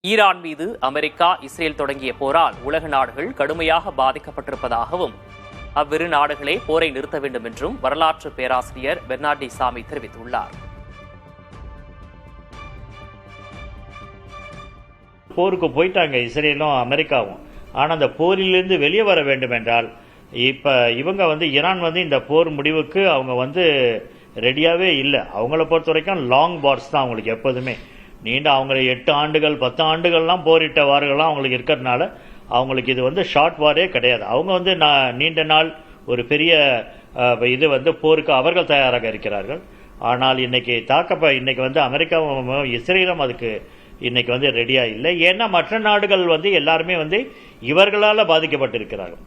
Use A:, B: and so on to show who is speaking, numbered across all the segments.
A: Iran மீது America, Israel தொடங்கிய போரால் உலக நாடுகள் கடுமையாக பாதிக்கப்பட்டிருப்பதாகவும் அவ்விரு நாடுகளே போரை நிறுத்த வேண்டும் என்றும் வரலாற்று பேராசிரியர் பெர்னார்டி சாமி தெரிவித்துள்ளார்.
B: போருக்கு போயிட்டாங்க இஸ்ரேலும் அமெரிக்காவும். ஆனால் அந்த போரிலிருந்து வெளியே வர வேண்டும் என்றால் இப்போ இவங்க ஈரான் இந்த போர் முடிவுக்கு அவங்க ரெடியாகவே இல்லை. அவங்கள பொறுத்த வரைக்கும் லாங் வார்ஸ் தான் அவங்களுக்கு எப்போதுமே. நீண்ட அவங்க 8 ஆண்டுகள் 10 ஆண்டுகள்லாம் போரிட்ட வார்கள்லாம் அவங்களுக்கு இருக்கிறதுனால அவங்களுக்கு இது ஷார்ட் வாரே கிடையாது. அவங்க நீண்ட நாள் ஒரு பெரிய இது போருக்கு அவர்கள் தயாராக இருக்கிறார்கள். ஆனால் இன்னைக்கு அமெரிக்காவும் இஸ்ரேலும் அதுக்கு இன்னைக்கு ரெடியா இல்லை. ஏன்னா மற்ற நாடுகள் எல்லாருமே இவர்களால் பாதிக்கப்பட்டிருக்கிறார்கள்,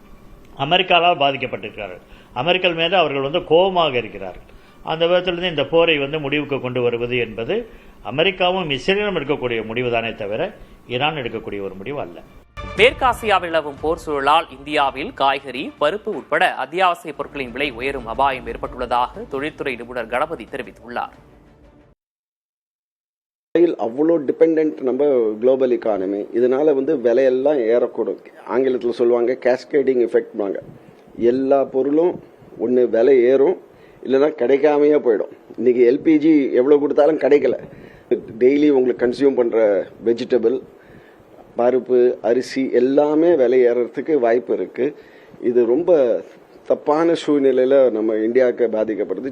B: அமெரிக்காவால் பாதிக்கப்பட்டிருக்கிறார்கள். அமெரிக்கா மேலே அவர்கள் கோபமாக இருக்கிறார்கள். அந்த விதத்திலிருந்து இந்த போரை முடிவுக்கு கொண்டு வருவது என்பது அமெரிக்காவும் இஸ்ரேலும் எடுக்கக்கூடிய முடிவு தானே தவிர ஈரான் எடுக்கக்கூடிய ஒரு முடிவு அல்ல.
A: மேற்காசியாவில் நிலவும் போர் சூழலால் இந்தியாவில் காய்கறி, பருப்பு உட்பட அத்தியாவசிய பொருட்களின் விலை உயரும் அபாயம் ஏற்பட்டுள்ளதாக தொழில்துறை நிபுணர் கணபதி தெரிவித்துள்ளார்.
C: அவ்வளோ டிபெண்ட் நம்ம குளோபல் எக்கானமி, இதனால விலையெல்லாம் ஏறக்கூடும். ஆங்கிலத்தில் சொல்லுவாங்க கேஸ்கேடிங் எஃபெக்ட்வாங்க. எல்லா பொருளும் ஒன்று விலை ஏறும், இல்லைன்னா கிடைக்காமையே போயிடும். இன்னைக்கு எல்பிஜி எவ்வளோ கொடுத்தாலும் கிடைக்கல. டெய்லி உங்களுக்கு கன்சியூம் பண்ணுற வெஜிடபிள், பருப்பு, அரிசி எல்லாமே விலை ஏறறதுக்கு வாய்ப்பு இருக்குது. இது ரொம்ப தப்பான சூழ்நிலையில் நம்ம இந்தியாவுக்கு பாதிக்கப்படுது.